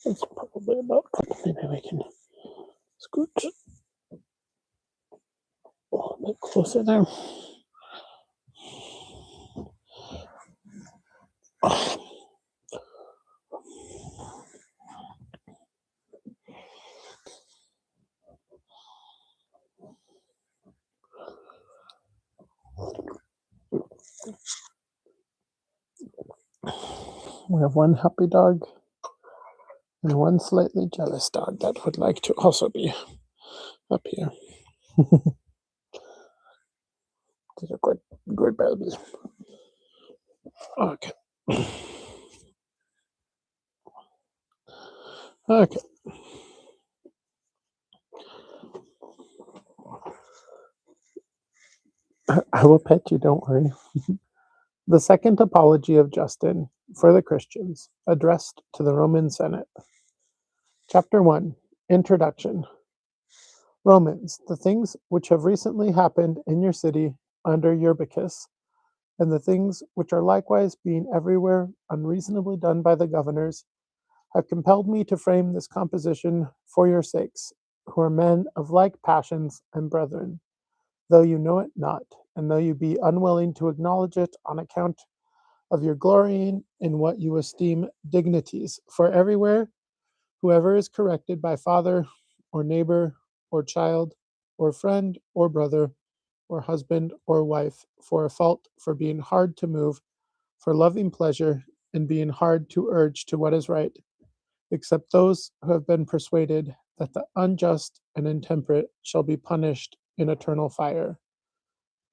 That's probably about. Maybe we can scooch a little bit closer there. We have one happy dog and one slightly jealous dog that would like to also be up here. These are good babies. Okay. Okay. I will pet you, don't worry. The second apology of Justin for the Christians, addressed to the Roman Senate. Chapter 1. Introduction. Romans, the things which have recently happened in your city under Eutychus, and the things which are likewise being everywhere unreasonably done by the governors, have compelled me to frame this composition for your sakes, who are men of like passions and brethren, though you know it not, and though you be unwilling to acknowledge it on account of your glorying in what you esteem dignities. For everywhere, whoever is corrected by father or neighbor or child or friend or brother or husband or wife for a fault, for being hard to move, for loving pleasure, and being hard to urge to what is right, except those who have been persuaded that the unjust and intemperate shall be punished in eternal fire,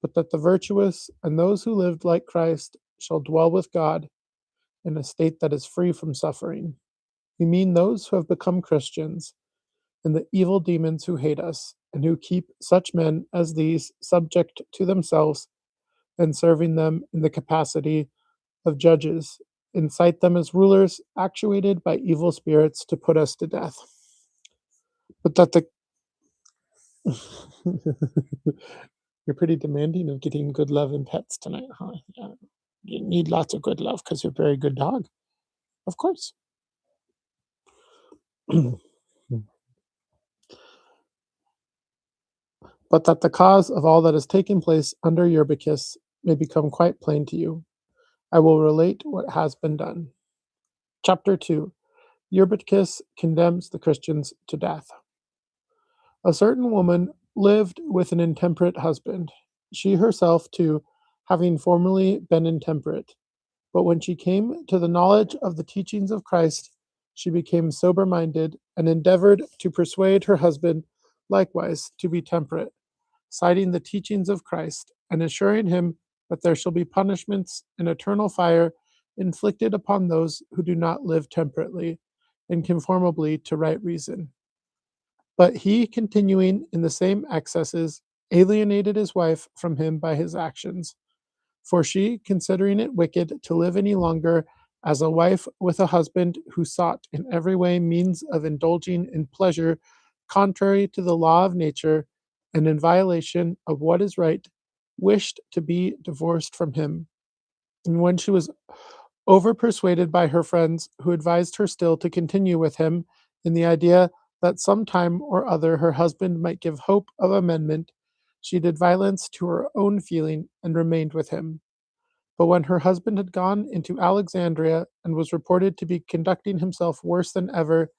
but that the virtuous and those who lived like Christ shall dwell with God in a state that is free from suffering. We mean those who have become Christians, and the evil demons who hate us, and who keep such men as these subject to themselves and serving them in the capacity of judges, incite them as rulers actuated by evil spirits to put us to death. But that the You're pretty demanding of getting good love and pets tonight, huh? Yeah. You need lots of good love because you're a very good dog. Of course. But that the cause of all that has taken place under Eutychus may become quite plain to you, I will relate what has been done. Chapter 2. Eutychus condemns the Christians to death. A certain woman lived with an intemperate husband, she herself, too, having formerly been intemperate. But when she came to the knowledge of the teachings of Christ, she became sober minded and endeavored to persuade her husband likewise to be temperate, citing the teachings of Christ and assuring him that there shall be punishments in eternal fire inflicted upon those who do not live temperately and conformably to right reason. But he, continuing in the same excesses, alienated his wife from him by his actions. For she, considering it wicked to live any longer as a wife with a husband who sought in every way means of indulging in pleasure contrary to the law of nature and in violation of what is right, wished to be divorced from him. And when she was overpersuaded by her friends, who advised her still to continue with him, in the idea that some time or other her husband might give hope of amendment, she did violence to her own feeling and remained with him. But when her husband had gone into Alexandria and was reported to be conducting himself worse than ever,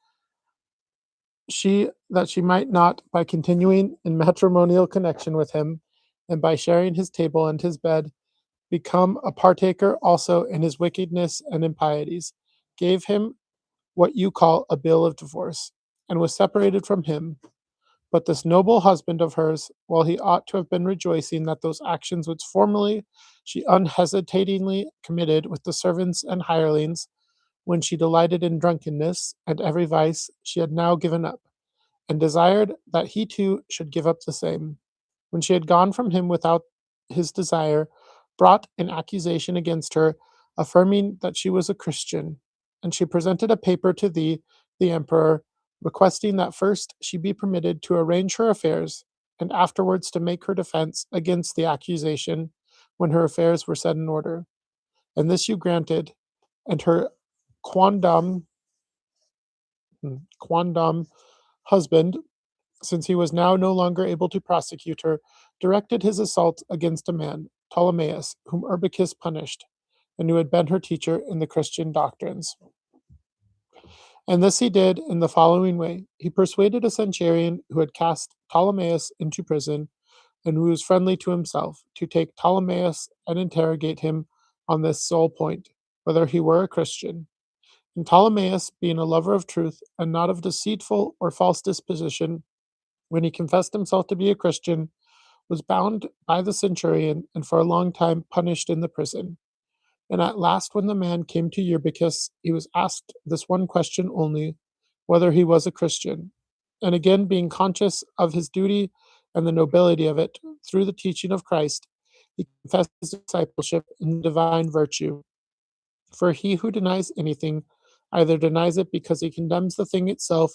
she might not, by continuing in matrimonial connection with him, and by sharing his table and his bed, become a partaker also in his wickedness and impieties, gave him what you call a bill of divorce, and was separated from him. But this noble husband of hers, while he ought to have been rejoicing that those actions which formerly she unhesitatingly committed with the servants and hirelings, when she delighted in drunkenness and every vice, she had now given up, and desired that he too should give up the same. When she had gone from him without his desire, brought an accusation against her, affirming that she was a Christian, and she presented a paper to thee, the emperor, requesting that first she be permitted to arrange her affairs, and afterwards to make her defense against the accusation when her affairs were set in order. And this you granted, and her quondam quondam husband, since he was now no longer able to prosecute her, directed his assault against a man, Ptolemaeus, whom Urbicus punished, and who had been her teacher in the Christian doctrines. And this he did in the following way. He persuaded a centurion who had cast Ptolemaeus into prison, and who was friendly to himself, to take Ptolemaeus and interrogate him on this sole point, whether he were a Christian. And Ptolemaeus, being a lover of truth, and not of deceitful or false disposition, when he confessed himself to be a Christian, was bound by the centurion, and for a long time punished in the prison. And at last, when the man came to Eurbicus, he was asked this one question only, whether he was a Christian. And again, being conscious of his duty and the nobility of it, through the teaching of Christ, he confessed his discipleship in divine virtue. For he who denies anything either denies it because he condemns the thing itself,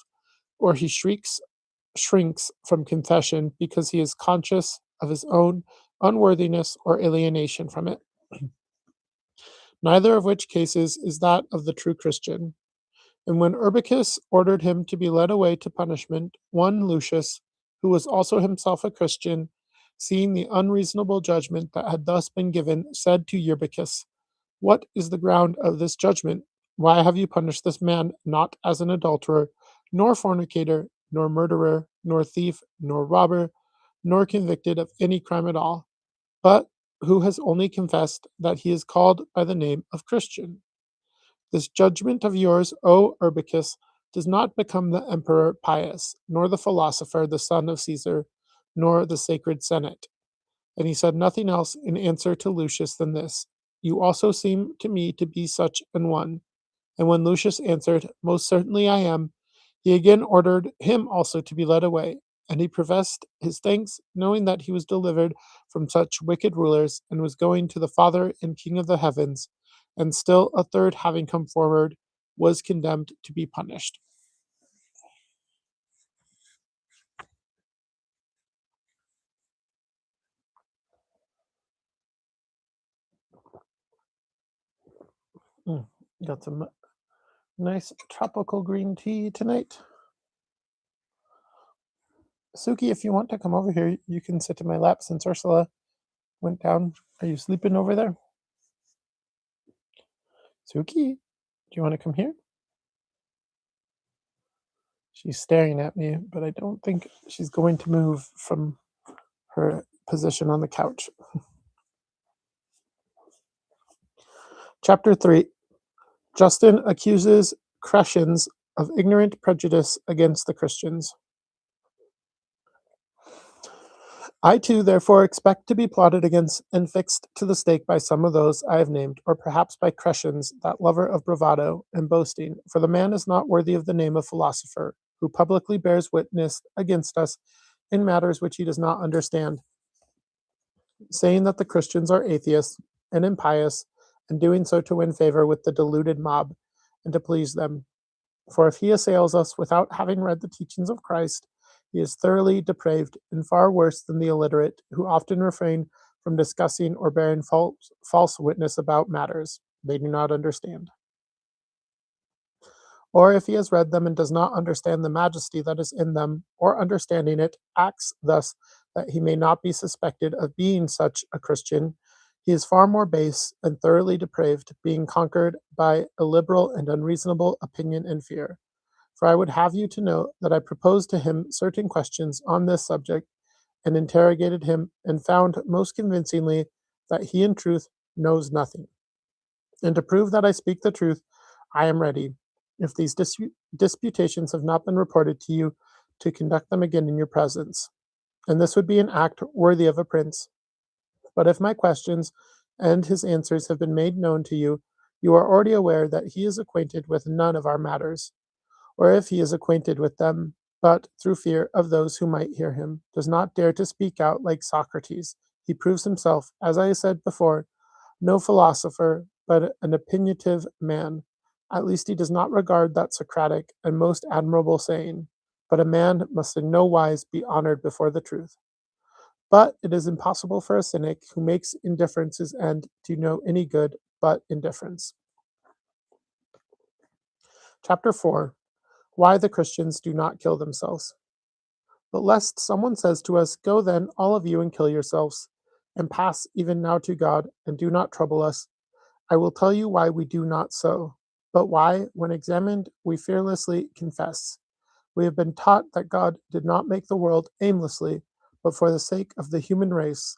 or he shrinks from confession because he is conscious of his own unworthiness or alienation from it. Neither of which cases is that of the true Christian. And when Urbicus ordered him to be led away to punishment, one Lucius, who was also himself a Christian, seeing the unreasonable judgment that had thus been given, said to Eurbicus, "What is the ground of this judgment? Why have you punished this man not as an adulterer, nor fornicator, nor murderer, nor thief, nor robber, nor convicted of any crime at all, but who has only confessed that he is called by the name of Christian? This judgment of yours, O Urbicus, does not become the emperor Pius, nor the philosopher, the son of Caesar, nor the sacred senate." And he said nothing else in answer to Lucius than this, "You also seem to me to be such an one." And when Lucius answered, "Most certainly I am," he again ordered him also to be led away. And he professed his thanks, knowing that he was delivered from such wicked rulers, and was going to the Father and King of the heavens. And still a third, having come forward, was condemned to be punished. Mm, got some nice tropical green tea tonight. Suki, if you want to come over here, you can sit in my lap since Ursula went down. Are you sleeping over there? Suki, do you want to come here? She's staring at me, but I don't think she's going to move from her position on the couch. Chapter 3. Justin accuses Cretans of ignorant prejudice against the Christians. I too, therefore, expect to be plotted against and fixed to the stake by some of those I have named, or perhaps by Cretans, that lover of bravado and boasting, for the man is not worthy of the name of philosopher, who publicly bears witness against us in matters which he does not understand, saying that the Christians are atheists and impious, and doing so to win favor with the deluded mob, and to please them. For if he assails us without having read the teachings of Christ, he is thoroughly depraved and far worse than the illiterate, who often refrain from discussing or bearing false witness about matters they do not understand. Or if he has read them and does not understand the majesty that is in them, or understanding it, acts thus that he may not be suspected of being such a Christian, he is far more base and thoroughly depraved, being conquered by illiberal and unreasonable opinion and fear. For I would have you to know that I proposed to him certain questions on this subject, and interrogated him, and found most convincingly that he in truth knows nothing. And to prove that I speak the truth, I am ready, if these disputations have not been reported to you, to conduct them again in your presence. And this would be an act worthy of a prince. But if my questions and his answers have been made known to you, you are already aware that he is acquainted with none of our matters, or if he is acquainted with them, but through fear of those who might hear him, does not dare to speak out like Socrates. He proves himself, as I said before, no philosopher, but an opinionative man. At least he does not regard that Socratic and most admirable saying, but a man must in no wise be honored before the truth. But it is impossible for a cynic who makes indifference his end to know any good but indifference. Chapter 4. why the Christians do not kill themselves. But lest someone says to us, "Go then, all of you, and kill yourselves, and pass even now to God, and do not trouble us," I will tell you why we do not so, but why, when examined, we fearlessly confess. We have been taught that God did not make the world aimlessly, but for the sake of the human race,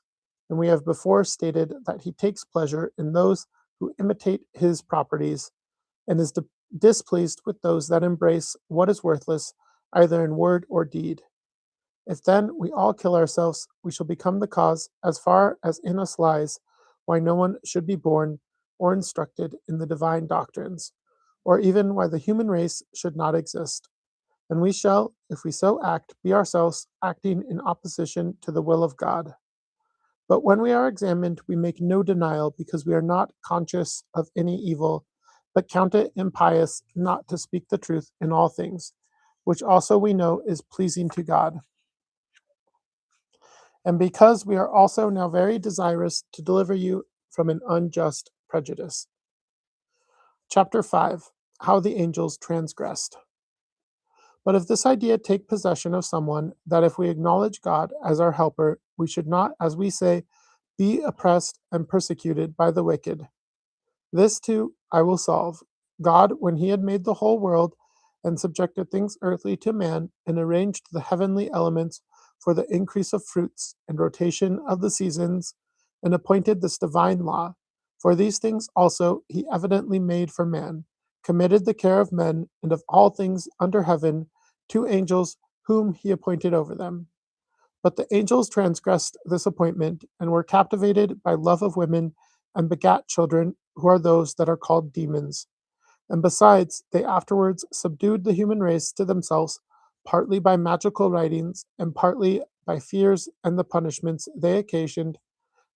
and we have before stated that he takes pleasure in those who imitate his properties, and is displeased with those that embrace what is worthless, either in word or deed. If then we all kill ourselves, we shall become the cause, as far as in us lies, why no one should be born or instructed in the divine doctrines, or even why the human race should not exist. And we shall, if we so act, be ourselves acting in opposition to the will of God. But when we are examined, we make no denial, because we are not conscious of any evil, but count it impious not to speak the truth in all things, which also we know is pleasing to God. And because we are also now very desirous to deliver you from an unjust prejudice. Chapter 5. How the angels transgressed. But if this idea take possession of someone, that if we acknowledge God as our helper, we should not, as we say, be oppressed and persecuted by the wicked. This too I will solve. God, when he had made the whole world, and subjected things earthly to man, and arranged the heavenly elements for the increase of fruits and rotation of the seasons, and appointed this divine law, for these things also he evidently made for man, committed the care of men and of all things under heaven to angels, whom he appointed over them. But the angels transgressed this appointment, and were captivated by love of women, and begat children, who are those that are called demons. And besides, they afterwards subdued the human race to themselves, partly by magical writings, and partly by fears and the punishments they occasioned,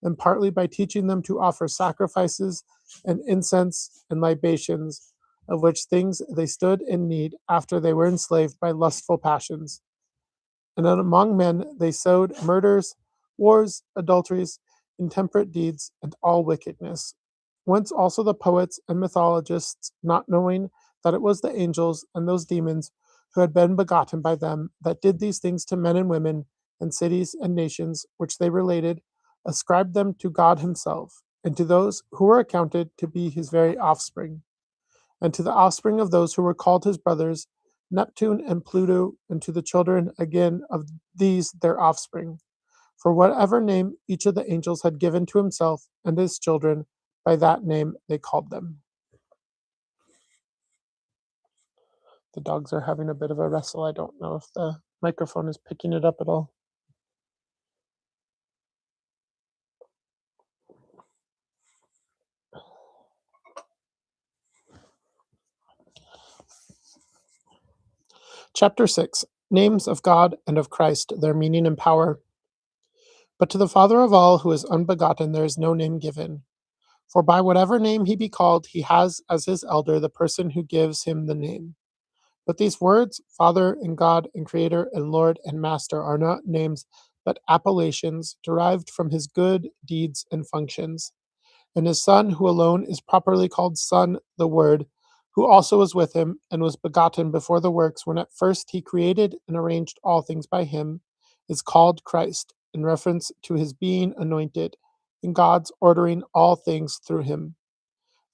and partly by teaching them to offer sacrifices and incense and libations, of which things they stood in need after they were enslaved by lustful passions. And among men they sowed murders, wars, adulteries, intemperate deeds, and all wickedness. Whence also the poets and mythologists, not knowing that it was the angels and those demons who had been begotten by them that did these things to men and women, and cities and nations, which they related, ascribed them to God himself, and to those who were accounted to be his very offspring, and to the offspring of those who were called his brothers, Neptune and Pluto, and to the children again of these their offspring. For whatever name each of the angels had given to himself and his children, by that name they called them. The dogs are having a bit of a wrestle. I don't know if the microphone is picking it up at all. Chapter 6. Names of God and of Christ, their meaning and power. But to the Father of all, who is unbegotten, there is no name given. For by whatever name he be called, he has as his elder the person who gives him the name. But these words, Father and God and Creator and Lord and Master, are not names, but appellations derived from his good deeds and functions. And his Son, who alone is properly called Son, the Word, who also was with him and was begotten before the works, when at first he created and arranged all things by him, is called Christ, in reference to his being anointed, and God's ordering all things through him.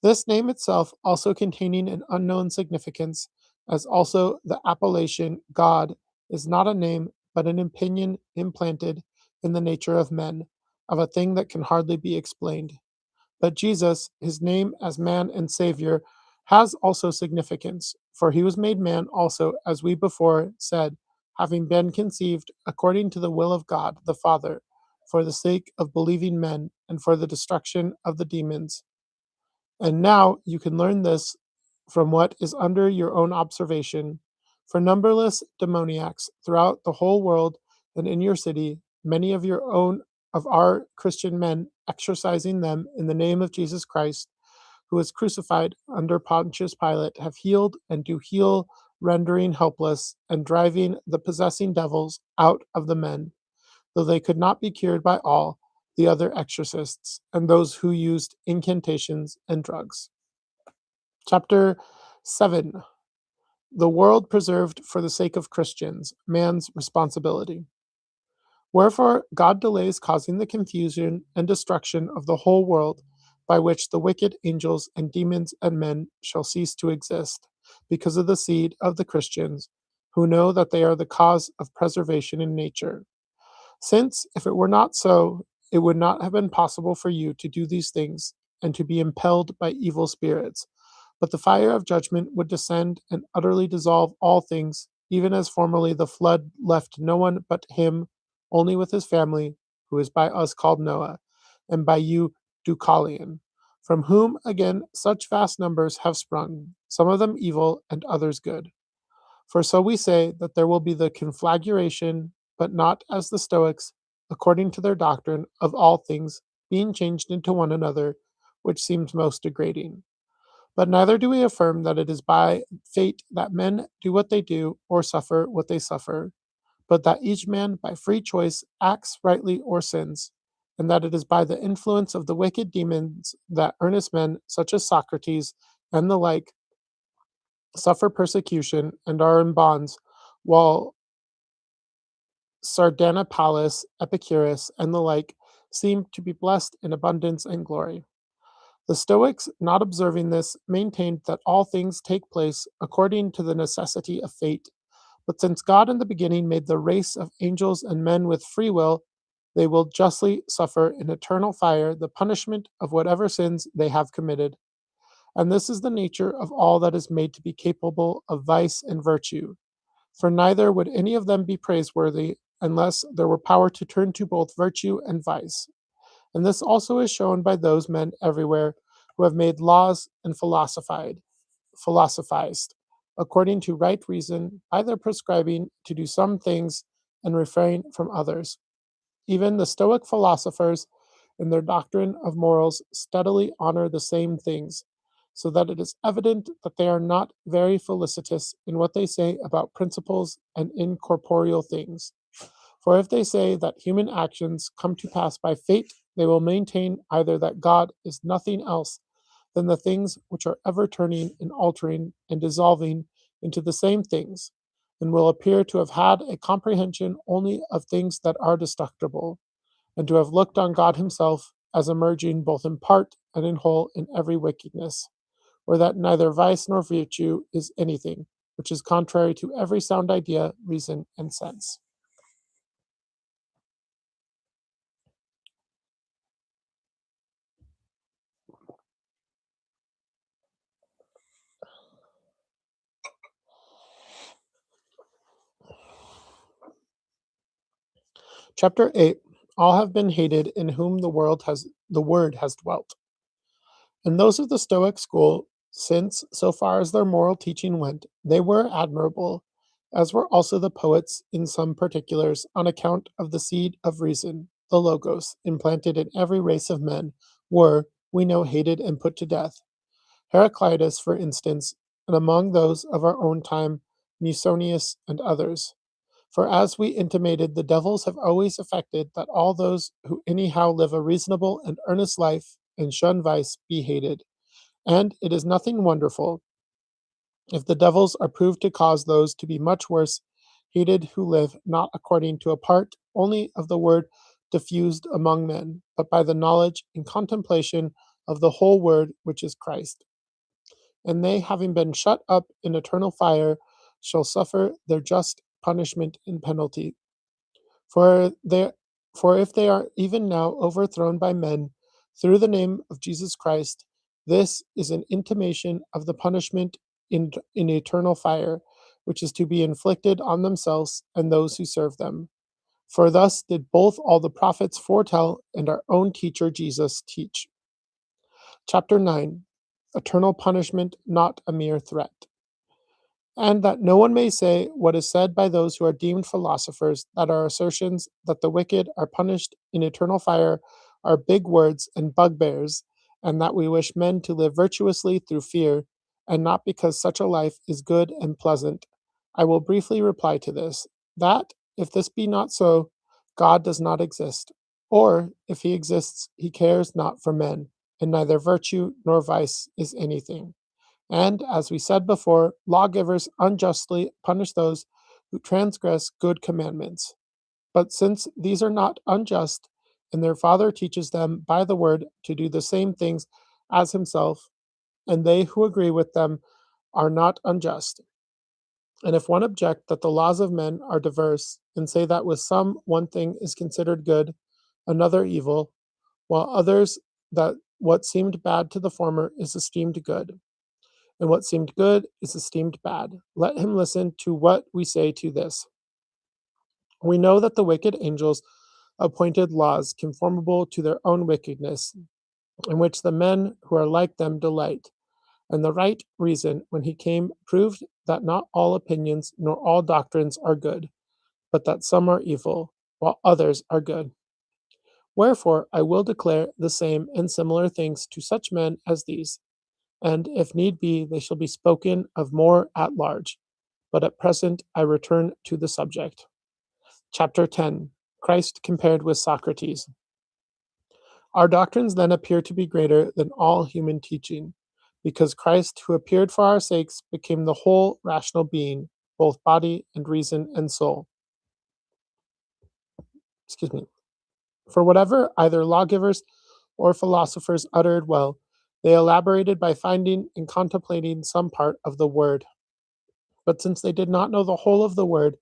This name itself also containing an unknown significance, as also the appellation God is not a name, but an opinion implanted in the nature of men, of a thing that can hardly be explained. But Jesus, his name as man and Savior, has also significance, for he was made man also, as we before said, having been conceived according to the will of God the Father, for the sake of believing men, and for the destruction of the demons. And now you can learn this from what is under your own observation. For numberless demoniacs throughout the whole world and in your city, many of your own of our Christian men exercising them in the name of Jesus Christ, who was crucified under Pontius Pilate, have healed and do heal, rendering helpless and driving the possessing devils out of the men, though they could not be cured by all the other exorcists and those who used incantations and drugs. Chapter 7. The world preserved for the sake of Christians, man's responsibility. Wherefore God delays causing the confusion and destruction of the whole world, by which the wicked angels and demons and men shall cease to exist, because of the seed of the Christians, who know that they are the cause of preservation in nature. Since, if it were not so, it would not have been possible for you to do these things and to be impelled by evil spirits. But the fire of judgment would descend and utterly dissolve all things, even as formerly the flood left no one but him only with his family, who is by us called Noah, and by you Deucalion, from whom again such vast numbers have sprung, some of them evil and others good. For so we say that there will be the conflagration, but not as the Stoics, according to their doctrine of all things being changed into one another, which seems most degrading. But neither do we affirm that it is by fate that men do what they do or suffer what they suffer, but that each man by free choice acts rightly or sins, and that it is by the influence of the wicked demons that earnest men, such as Socrates and the like, suffer persecution and are in bonds, while Sardanapalus, Epicurus, and the like seem to be blessed in abundance and glory. The Stoics, not observing this, maintained that all things take place according to the necessity of fate. But since God in the beginning made the race of angels and men with free will, they will justly suffer in eternal fire the punishment of whatever sins they have committed. And this is the nature of all that is made to be capable of vice and virtue. For neither would any of them be praiseworthy unless there were power to turn to both virtue and vice. And this also is shown by those men everywhere who have made laws and philosophized, according to right reason, either prescribing to do some things and refrain from others. Even the Stoic philosophers, in their doctrine of morals, steadily honor the same things, so that it is evident that they are not very felicitous in what they say about principles and incorporeal things. For if they say that human actions come to pass by fate, they will maintain either that God is nothing else than the things which are ever turning and altering and dissolving into the same things, and will appear to have had a comprehension only of things that are destructible, and to have looked on God himself as emerging both in part and in whole in every wickedness, or that neither vice nor virtue is anything, which is contrary to every sound idea, reason, and sense. Chapter 8. All have been hated in whom the word has dwelt. And those of the Stoic school, since, so far as their moral teaching went, they were admirable, as were also the poets in some particulars, on account of the seed of reason, the Logos, implanted in every race of men, were, we know, hated and put to death. Heraclitus, for instance, and among those of our own time, Musonius and others. For as we intimated, the devils have always affected that all those who anyhow live a reasonable and earnest life and shun vice be hated. And it is nothing wonderful if the devils are proved to cause those to be much worse hated who live not according to a part only of the word diffused among men, but by the knowledge and contemplation of the whole word which is Christ. And they, having been shut up in eternal fire, shall suffer their just punishment and penalty. For they for if they are even now overthrown by men through the name of Jesus Christ, this is an intimation of the punishment in eternal fire, which is to be inflicted on themselves and those who serve them. For thus did both all the prophets foretell and our own teacher Jesus teach. Chapter 9. Eternal punishment, not a mere threat. And that no one may say what is said by those who are deemed philosophers, that our assertions that the wicked are punished in eternal fire are big words and bugbears, and that we wish men to live virtuously through fear, and not because such a life is good and pleasant. I will briefly reply to this, that, if this be not so, God does not exist, or, if he exists, he cares not for men, and neither virtue nor vice is anything. And, as we said before, lawgivers unjustly punish those who transgress good commandments. But since these are not unjust, and their Father teaches them by the word to do the same things as himself, and they who agree with them are not unjust. And if one object that the laws of men are diverse, and say that with some one thing is considered good, another evil, while others that what seemed bad to the former is esteemed good, and what seemed good is esteemed bad, let him listen to what we say to this. We know that the wicked angels appointed laws conformable to their own wickedness, in which the men who are like them delight. And the right reason, when he came, proved that not all opinions nor all doctrines are good, but that some are evil, while others are good. Wherefore I will declare the same and similar things to such men as these, and if need be, they shall be spoken of more at large. But at present I return to the subject. Chapter 10. Christ compared with Socrates. Our doctrines then appear to be greater than all human teaching, because Christ, who appeared for our sakes, became the whole rational being, both body and reason and soul. Excuse me. For whatever either lawgivers or philosophers uttered well, they elaborated by finding and contemplating some part of the word. But since they did not know the whole of the word,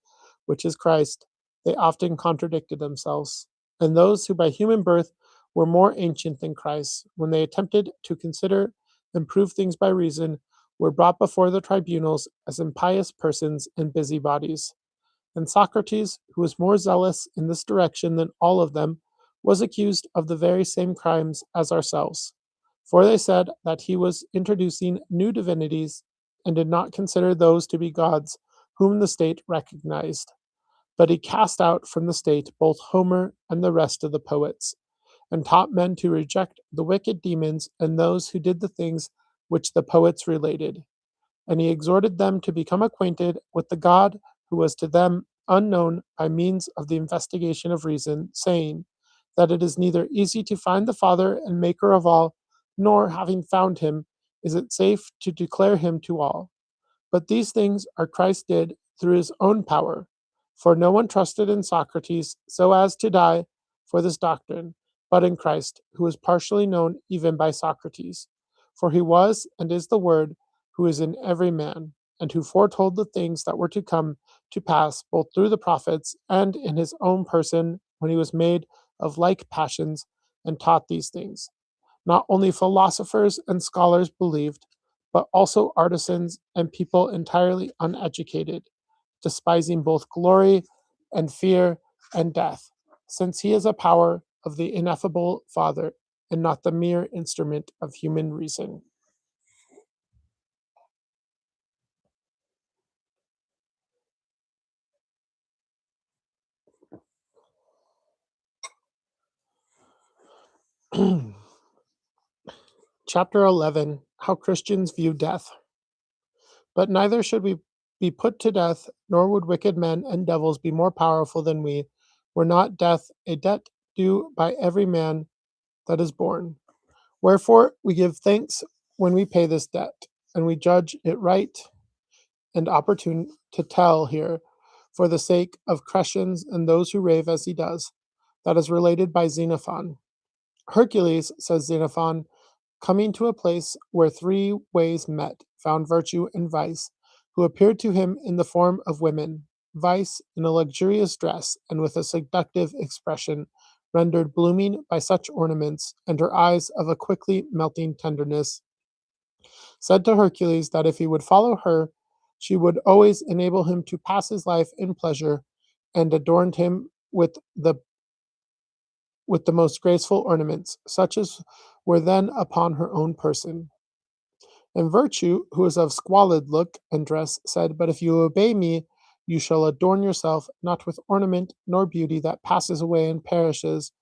which is Christ, they often contradicted themselves. And those who by human birth were more ancient than Christ, when they attempted to consider and prove things by reason, were brought before the tribunals as impious persons and busybodies. And Socrates, who was more zealous in this direction than all of them, was accused of the very same crimes as ourselves. For they said that he was introducing new divinities and did not consider those to be gods whom the state recognized. But he cast out from the state both Homer and the rest of the poets, and taught men to reject the wicked demons and those who did the things which the poets related. And he exhorted them to become acquainted with the God who was to them unknown by means of the investigation of reason, saying that it is neither easy to find the Father and Maker of all, nor, having found him, is it safe to declare him to all. But these things our Christ did through his own power, for no one trusted in Socrates so as to die for this doctrine, but in Christ, who is partially known even by Socrates. For he was and is the Word, who is in every man, and who foretold the things that were to come to pass both through the prophets and in his own person when he was made of like passions and taught these things. Not only philosophers and scholars believed, but also artisans and people entirely uneducated, despising both glory and fear and death, since he is a power of the ineffable Father and not the mere instrument of human reason. Chapter 11. How Christians View Death. But neither should we be put to death, nor would wicked men and devils be more powerful than we, were not death a debt due by every man that is born. Wherefore we give thanks when we pay this debt, and we judge it right and opportune to tell here, for the sake of Cretans and those who rave as he does. That is related by Xenophon. Hercules, says Xenophon, coming to a place where three ways met, found virtue and vice, who appeared to him in the form of women, vice in a luxurious dress and with a seductive expression, rendered blooming by such ornaments, and her eyes of a quickly melting tenderness, said to Hercules that if he would follow her, she would always enable him to pass his life in pleasure, and adorned him with the most graceful ornaments, such as were then upon her own person. And Virtue, who is of squalid look and dress, said, But if you obey me, you shall adorn yourself not with ornament nor beauty that passes away and perishes,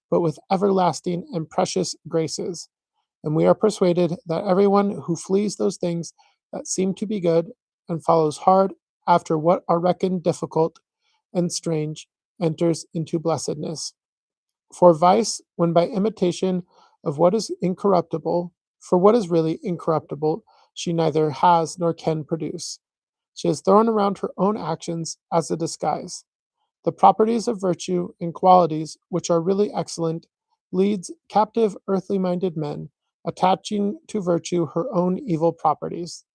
but with everlasting and precious graces. And we are persuaded that everyone who flees those things that seem to be good and follows hard after what are reckoned difficult and strange enters into blessedness. For vice, when by imitation of what is incorruptible, for what is really incorruptible, she neither has nor can produce. She has thrown around her own actions as a disguise. The properties of virtue and qualities which are really excellent leads captive earthly minded men, attaching to virtue her own evil properties.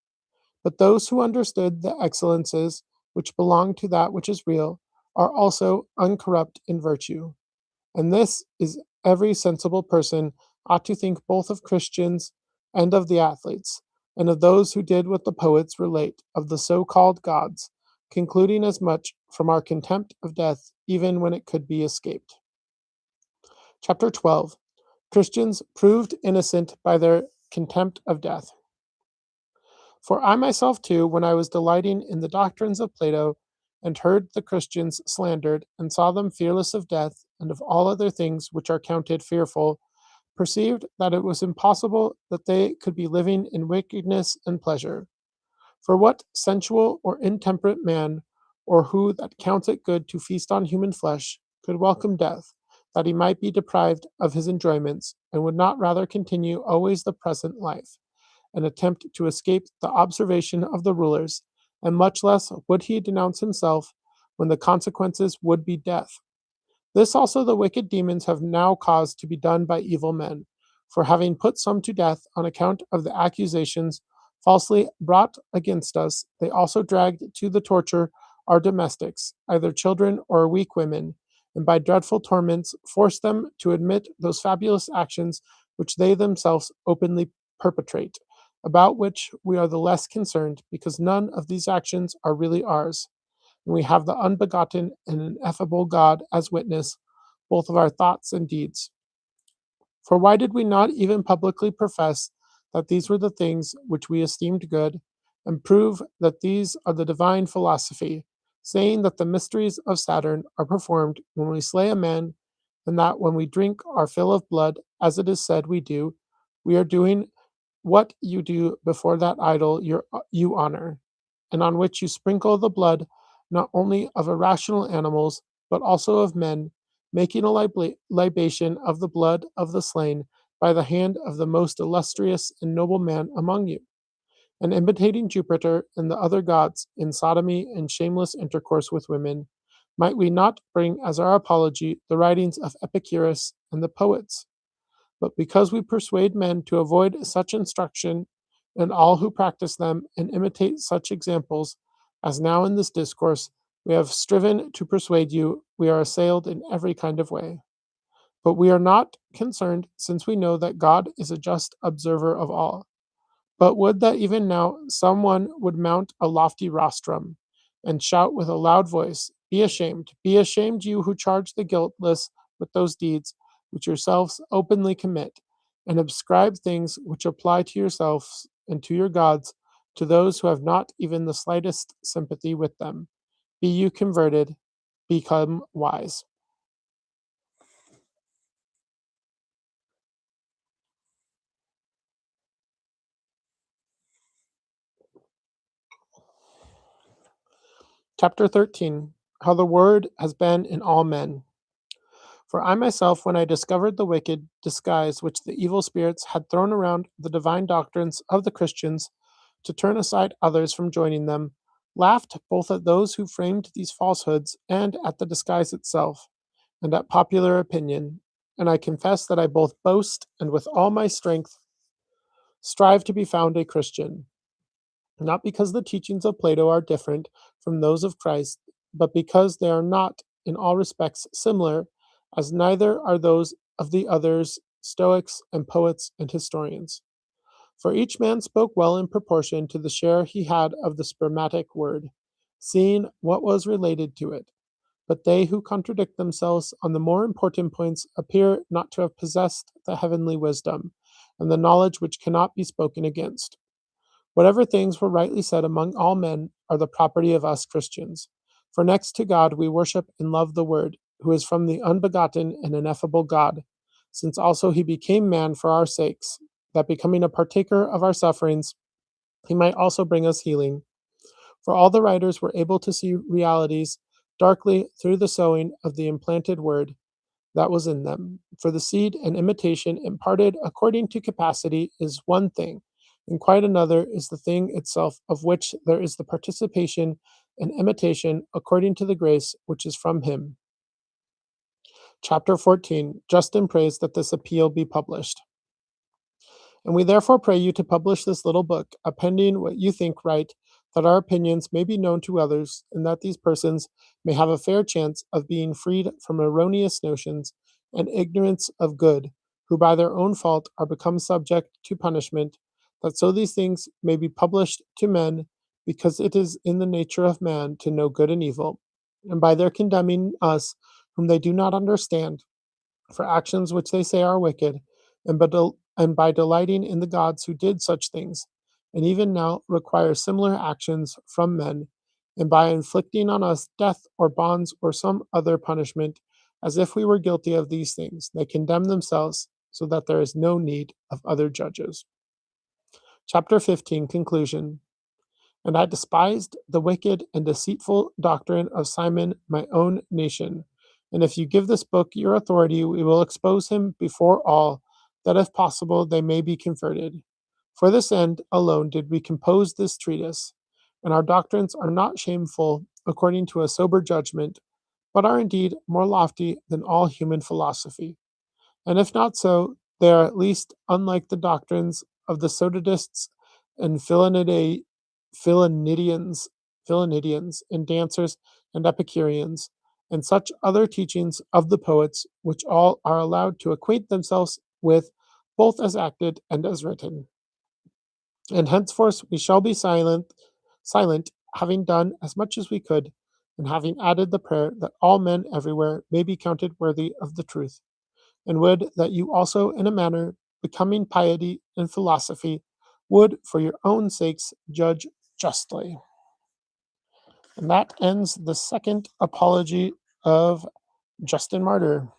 But those who understood the excellences which belong to that which is real are also uncorrupt in virtue. And this is every sensible person ought to think both of Christians and of the athletes, and of those who did what the poets relate of the so called gods, concluding as much from our contempt of death, even when it could be escaped. Chapter 12. Christians proved innocent by their contempt of death. For I myself too, when I was delighting in the doctrines of Plato, and heard the Christians slandered, and saw them fearless of death, and of all other things which are counted fearful, perceived that it was impossible that they could be living in wickedness and pleasure. For what sensual or intemperate man, or who that counts it good to feast on human flesh, could welcome death, that he might be deprived of his enjoyments, and would not rather continue always the present life, and attempt to escape the observation of the rulers, and much less would he denounce himself when the consequences would be death. This also the wicked demons have now caused to be done by evil men, for having put some to death on account of the accusations falsely brought against us, they also dragged to the torture our domestics, either children or weak women, and by dreadful torments forced them to admit those fabulous actions which they themselves openly perpetrate, about which we are the less concerned, because none of these actions are really ours, and we have the unbegotten and ineffable God as witness, both of our thoughts and deeds. For why did we not even publicly profess that these were the things which we esteemed good, and prove that these are the divine philosophy, saying that the mysteries of Saturn are performed when we slay a man, and that when we drink our fill of blood, as it is said we do, we are doing what you do before that idol you honor, and on which you sprinkle the blood not only of irrational animals, but also of men, making a libation of the blood of the slain by the hand of the most illustrious and noble man among you, and imitating Jupiter and the other gods in sodomy and shameless intercourse with women, might we not bring as our apology the writings of Epicurus and the poets? But because we persuade men to avoid such instruction, and all who practice them and imitate such examples, as now in this discourse, we have striven to persuade you, we are assailed in every kind of way. But we are not concerned, since we know that God is a just observer of all. But would that even now some one would mount a lofty rostrum, and shout with a loud voice, be ashamed, you who charge the guiltless with those deeds which yourselves openly commit, and ascribe things which apply to yourselves and to your gods to those who have not even the slightest sympathy with them. Be you converted, become wise. Chapter 13. How the Word has been in all men. For I myself, when I discovered the wicked disguise which the evil spirits had thrown around the divine doctrines of the Christians to turn aside others from joining them, laughed both at those who framed these falsehoods and at the disguise itself, and at popular opinion. And I confess that I both boast and with all my strength strive to be found a Christian, not because the teachings of Plato are different from those of Christ, but because they are not in all respects similar, as neither are those of the others, Stoics and poets and historians. For each man spoke well in proportion to the share he had of the spermatic word, seeing what was related to it. But they who contradict themselves on the more important points appear not to have possessed the heavenly wisdom, and the knowledge which cannot be spoken against. Whatever things were rightly said among all men are the property of us Christians. For next to God we worship and love the Word, who is from the unbegotten and ineffable God, since also he became man for our sakes, that becoming a partaker of our sufferings, he might also bring us healing. For all the writers were able to see realities darkly through the sowing of the implanted Word that was in them. For the seed and imitation imparted according to capacity is one thing, and quite another is the thing itself, of which there is the participation and imitation according to the grace which is from him. Chapter 14. Justin prays that this appeal be published. And we therefore pray you to publish this little book, appending what you think right, that our opinions may be known to others, and that these persons may have a fair chance of being freed from erroneous notions and ignorance of good, who by their own fault are become subject to punishment, that so these things may be published to men, because it is in the nature of man to know good and evil, and by their condemning us, whom they do not understand, for actions which they say are wicked, and by delighting in the gods who did such things, and even now require similar actions from men, and by inflicting on us death or bonds or some other punishment, as if we were guilty of these things, they condemn themselves, so that there is no need of other judges. Chapter 15. Conclusion. And I despised the wicked and deceitful doctrine of Simon, my own nation. And if you give this book your authority, we will expose him before all, that if possible they may be converted. For this end alone did we compose this treatise, and our doctrines are not shameful according to a sober judgment, but are indeed more lofty than all human philosophy. And if not so, they are at least unlike the doctrines of the Sotadists and Philonidians, and dancers and Epicureans, and such other teachings of the poets, which all are allowed to acquaint themselves with, both as acted and as written. And henceforth we shall be silent, having done as much as we could, and having added the prayer that all men everywhere may be counted worthy of the truth, and would that you also, in a manner becoming piety and philosophy, would, for your own sakes, judge justly. And that ends the second apology of Justin Martyr.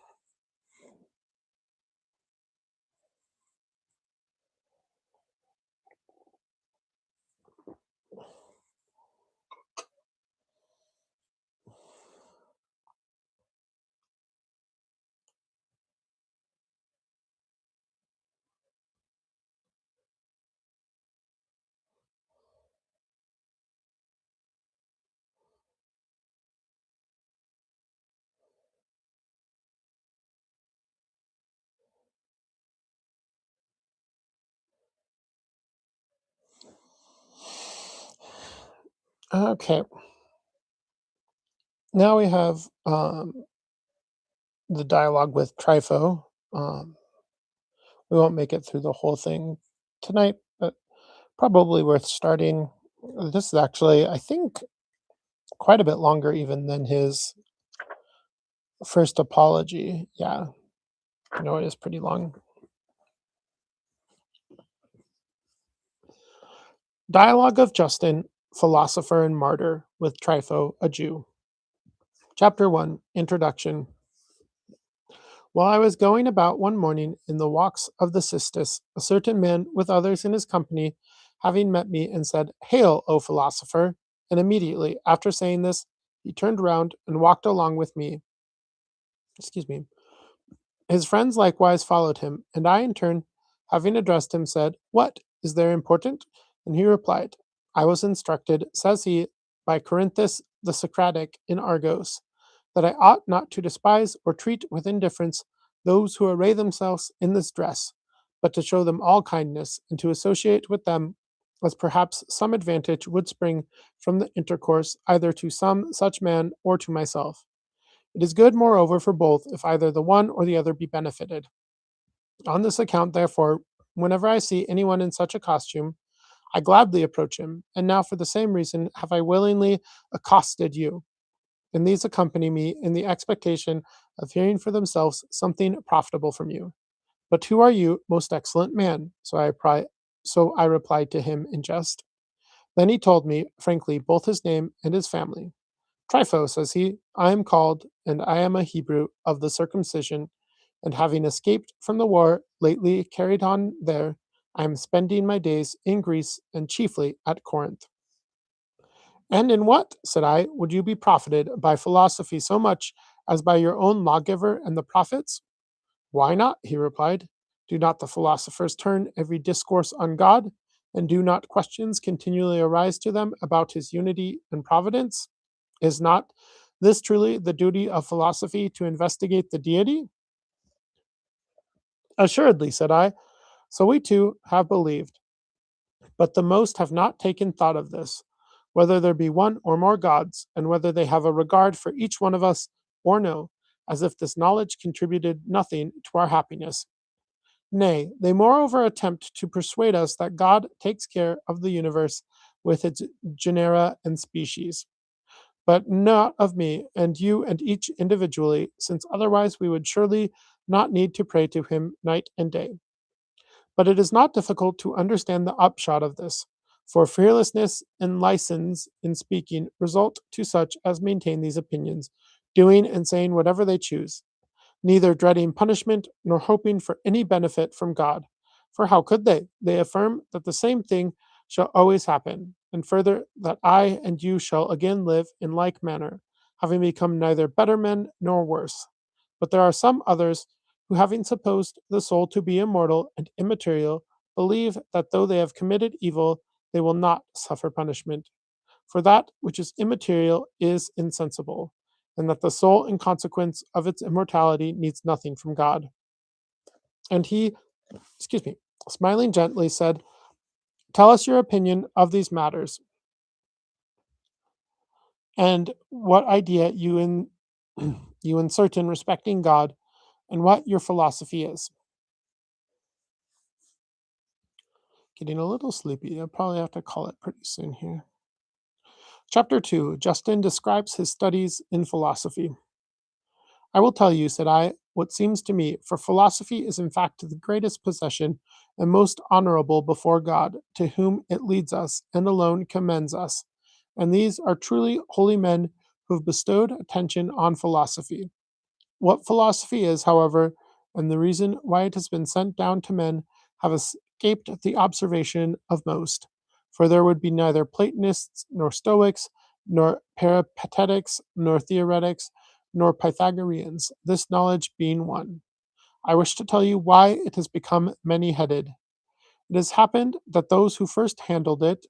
Okay, now we have the dialogue with Trypho. We won't make it through the whole thing tonight, but probably worth starting. This is actually, I think, quite a bit longer even than his first apology. Yeah, it is pretty long. Dialogue of Justin, Philosopher and Martyr, with Trypho, a Jew. Chapter 1. Introduction. While I was going about one morning in the walks of the Cistus, a certain man with others in his company, having met me, and said, Hail, O philosopher! And immediately after saying this, he turned round and walked along with me. Excuse me. His friends likewise followed him, and I, in turn, having addressed him, said, What is there important? And he replied, I was instructed, says he, by Corinthus the Socratic in Argos, that I ought not to despise or treat with indifference those who array themselves in this dress, but to show them all kindness, and to associate with them, as perhaps some advantage would spring from the intercourse, either to some such man or to myself. It is good, moreover, for both, if either the one or the other be benefited. On this account, therefore, whenever I see anyone in such a costume, I gladly approach him, and now for the same reason have I willingly accosted you. And these accompany me in the expectation of hearing for themselves something profitable from you. But who are you, most excellent man? So I replied to him in jest. Then he told me, frankly, both his name and his family. Trypho, says he, I am called, and I am a Hebrew of the circumcision, and having escaped from the war lately carried on there, I am spending my days in Greece and chiefly at Corinth. And in what, said I, would you be profited by philosophy so much as by your own lawgiver and the prophets? Why not? He replied. Do not the philosophers turn every discourse on God? And do not questions continually arise to them about his unity and providence? Is not this truly the duty of philosophy to investigate the deity? Assuredly, said I. So we too have believed, but the most have not taken thought of this, whether there be one or more gods, and whether they have a regard for each one of us or no, as if this knowledge contributed nothing to our happiness. Nay, they moreover attempt to persuade us that God takes care of the universe with its genera and species, but not of me and you and each individually, since otherwise we would surely not need to pray to him night and day. But it is not difficult to understand the upshot of this, for fearlessness and license in speaking result to such as maintain these opinions, doing and saying whatever they choose, neither dreading punishment nor hoping for any benefit from God. For how could they? They affirm that the same thing shall always happen, and further, that I and you shall again live in like manner, having become neither better men nor worse. But there are some others who, having supposed the soul to be immortal and immaterial, believe that though they have committed evil, they will not suffer punishment. For that which is immaterial is insensible, and that the soul, in consequence of its immortality, needs nothing from God. And he, smiling gently, said, tell us your opinion of these matters, and what idea you insert in respecting God, and what your philosophy is. Getting a little sleepy. I'll probably have to call it pretty soon here. Chapter 2. Justin describes his studies in philosophy. I will tell you, said I, what seems to me, for philosophy is in fact the greatest possession and most honorable before God, to whom it leads us and alone commends us. And these are truly holy men who have bestowed attention on philosophy. What philosophy is, however, and the reason why it has been sent down to men, have escaped the observation of most. For there would be neither Platonists, nor Stoics, nor Peripatetics, nor Theoretics, nor Pythagoreans, this knowledge being one. I wish to tell you why it has become many headed. It has happened that those who first handled it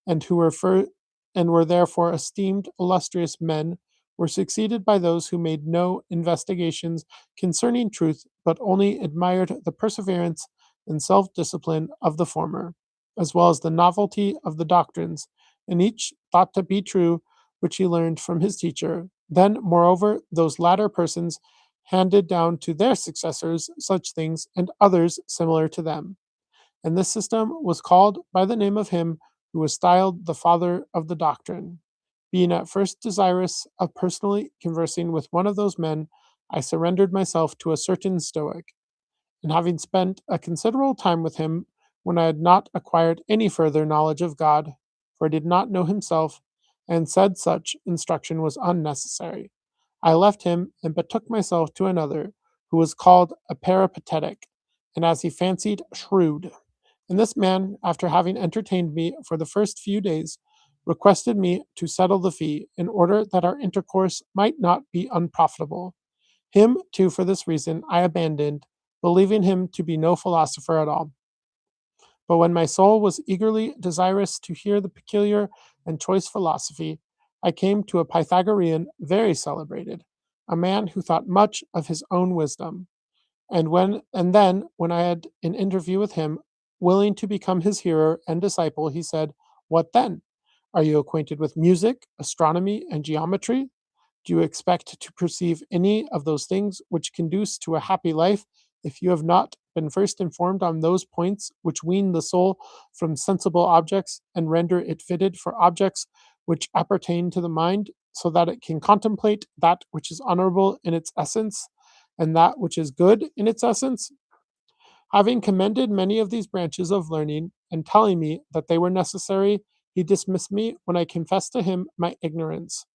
and who were therefore esteemed illustrious men, were succeeded by those who made no investigations concerning truth, but only admired the perseverance and self-discipline of the former, as well as the novelty of the doctrines, and each thought to be true which he learned from his teacher. Then, moreover, those latter persons handed down to their successors such things and others similar to them. And this system was called by the name of him who was styled the father of the doctrine. Being at first desirous of personally conversing with one of those men, I surrendered myself to a certain Stoic, and having spent a considerable time with him, when I had not acquired any further knowledge of God, for I did not know himself, and said such instruction was unnecessary, I left him and betook myself to another, who was called a peripatetic, and as he fancied, shrewd. And this man, after having entertained me for the first few days, requested me to settle the fee, in order that our intercourse might not be unprofitable. Him, too, for this reason, I abandoned, believing him to be no philosopher at all. But when my soul was eagerly desirous to hear the peculiar and choice philosophy, I came to a Pythagorean very celebrated, a man who thought much of his own wisdom. And then, when I had an interview with him, willing to become his hearer and disciple, he said, what then? Are you acquainted with music, astronomy, and geometry? Do you expect to perceive any of those things which conduce to a happy life, if you have not been first informed on those points which wean the soul from sensible objects and render it fitted for objects which appertain to the mind, so that it can contemplate that which is honorable in its essence, and that which is good in its essence? Having commended many of these branches of learning, and telling me that they were necessary, he dismissed me when I confessed to him my ignorance.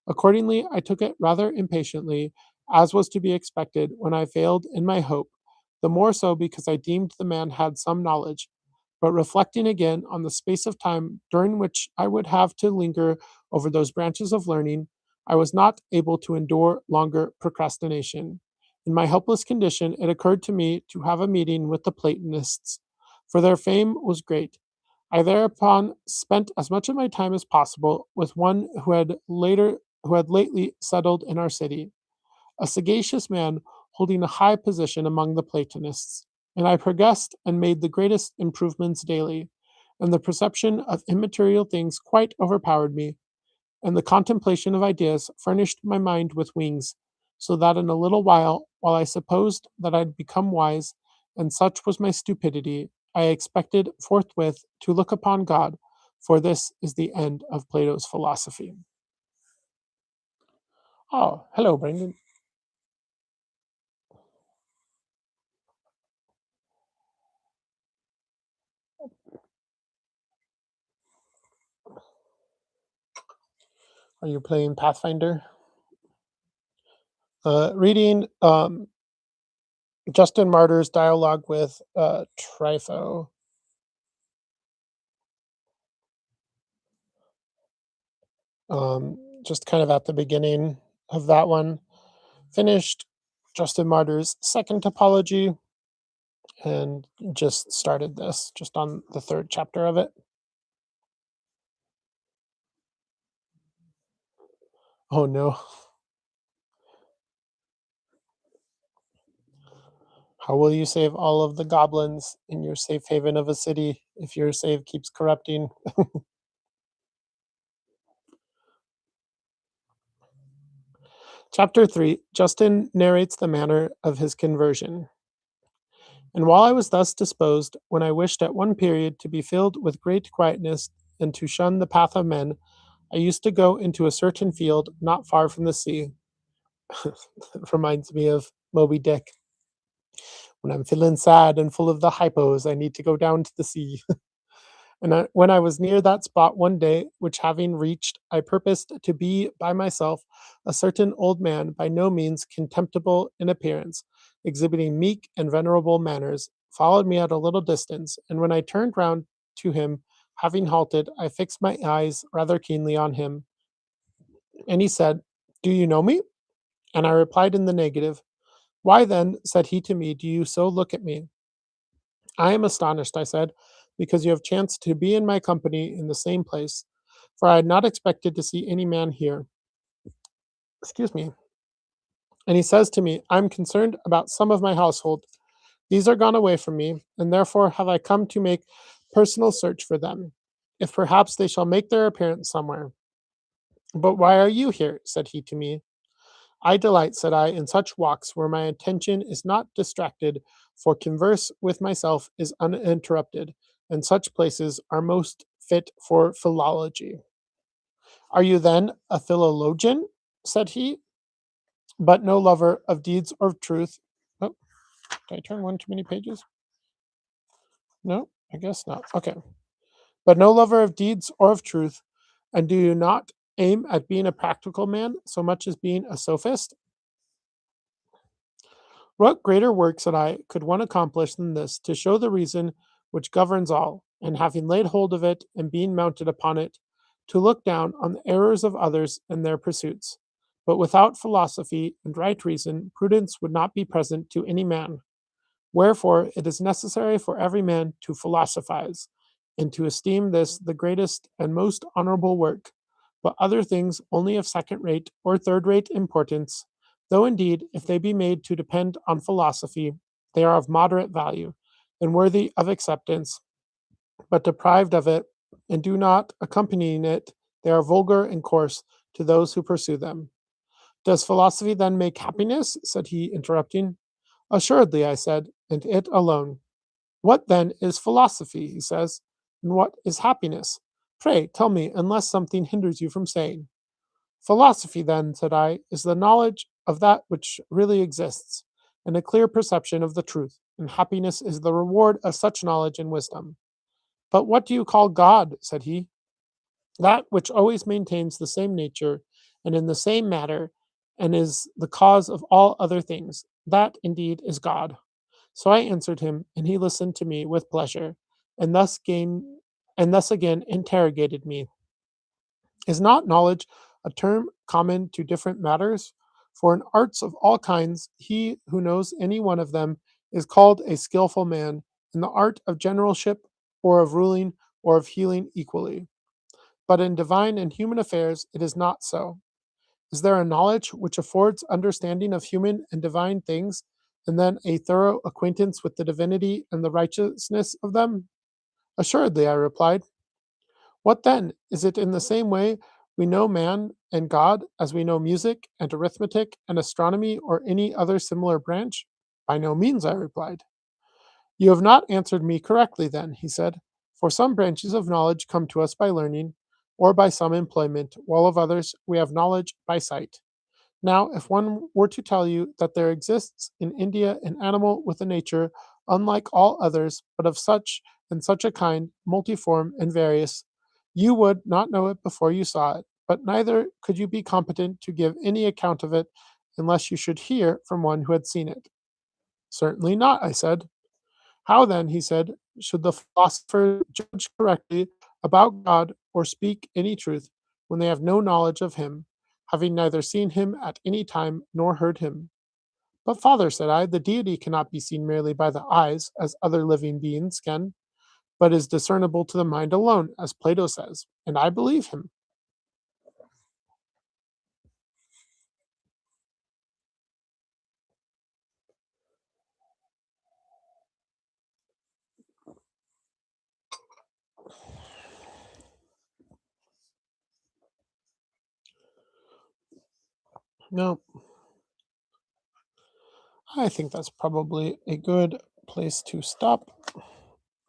Accordingly, I took it rather impatiently, as was to be expected when I failed in my hope, the more so because I deemed the man had some knowledge. But reflecting again on the space of time during which I would have to linger over those branches of learning, I was not able to endure longer procrastination. In my helpless condition, it occurred to me to have a meeting with the Platonists, for their fame was great. I thereupon spent as much of my time as possible with one who had lately settled in our city, a sagacious man holding a high position among the Platonists, and I progressed and made the greatest improvements daily, and the perception of immaterial things quite overpowered me, and the contemplation of ideas furnished my mind with wings, so that in a little while I supposed that I'd become wise, and such was my stupidity, I expected forthwith to look upon God, for this is the end of Plato's philosophy. Oh, hello, Brendan. Are you playing Pathfinder? Reading Justin Martyr's dialogue with Trypho. Just kind of at the beginning of that one. Finished Justin Martyr's second topology and just started this, just on the third chapter of it. Oh no. How will you save all of the goblins in your safe haven of a city if your save keeps corrupting? Chapter 3. Justin narrates the manner of his conversion. And while I was thus disposed, when I wished at one period to be filled with great quietness and to shun the path of men, I used to go into a certain field not far from the sea. It reminds me of Moby Dick. When I'm feeling sad and full of the hypos, I need to go down to the sea. When I was near that spot one day, which having reached, I purposed to be by myself, a certain old man, by no means contemptible in appearance, exhibiting meek and venerable manners, followed me at a little distance, and when I turned round to him, having halted, I fixed my eyes rather keenly on him, and he said, "Do you know me?" And I replied in the negative. "Why then," said he to me, "do you so look at me?" "I am astonished," I said, "because you have chanced to be in my company in the same place, for I had not expected to see any man here." Excuse me. And he says to me, "I am concerned about some of my household. These are gone away from me, and therefore have I come to make personal search for them, if perhaps they shall make their appearance somewhere." "But why are you here?" said he to me. "I delight," said I, "in such walks where my attention is not distracted, for converse with myself is uninterrupted, and such places are most fit for philology." "Are you then a philologian?" said he, "but no lover of deeds or of truth?" Oh, did I turn one too many pages? No, I guess not. Okay. "But no lover of deeds or of truth, and do you not aim at being a practical man so much as being a sophist?" "What greater work," said I, "could one accomplish than this, to show the reason which governs all, and having laid hold of it, and being mounted upon it, to look down on the errors of others and their pursuits? But without philosophy and right reason, prudence would not be present to any man. Wherefore it is necessary for every man to philosophize, and to esteem this the greatest and most honorable work, but other things only of second rate or third rate importance, though indeed, if they be made to depend on philosophy, they are of moderate value, and worthy of acceptance, but deprived of it, and do not accompany it, they are vulgar and coarse to those who pursue them." "Does philosophy then make happiness?" said he, interrupting. "Assuredly," I said, "and it alone." "What then is philosophy?" he says, "and what is happiness? Pray tell me, unless something hinders you from saying." "Philosophy, then," said I, "is the knowledge of that which really exists, and a clear perception of the truth, and happiness is the reward of such knowledge and wisdom." "But what do you call God?" said he. "That which always maintains the same nature, and in the same matter, and is the cause of all other things. That, indeed, is God." So I answered him, and he listened to me with pleasure, and thus again interrogated me. "Is not knowledge a term common to different matters? For in arts of all kinds, he who knows any one of them is called a skillful man, in the art of generalship, or of ruling, or of healing equally. But in divine and human affairs it is not so. Is there a knowledge which affords understanding of human and divine things, and then a thorough acquaintance with the divinity and the righteousness of them? Assuredly, I replied. What then? Is it in the same way we know man and God as we know music and arithmetic and astronomy or any other similar branch? By no means, I replied. You have not answered me correctly, then, he said, for some branches of knowledge come to us by learning, or by some employment, while of others we have knowledge by sight. Now, if one were to tell you that there exists in India an animal with a nature unlike all others, but of such and such a kind, multiform and various, you would not know it before you saw it, but neither could you be competent to give any account of it unless you should hear from one who had seen it. Certainly not, I said. How then, he said, should the philosopher judge correctly about God or speak any truth when they have no knowledge of him, having neither seen him at any time nor heard him? But, father, said I, the deity cannot be seen merely by the eyes, as other living beings can, but is discernible to the mind alone, as Plato says, and I believe him. No, I think that's probably a good place to stop.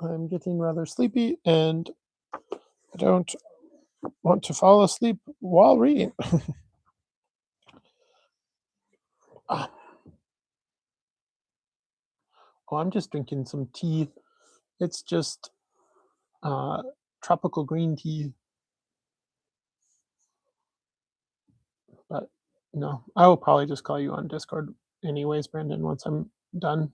I'm getting rather sleepy, and I don't want to fall asleep while reading. Ah, oh, I'm just drinking some tea. It's just uh, tropical green tea, but no, I will probably just call you on Discord anyways, Brandon, once I'm done.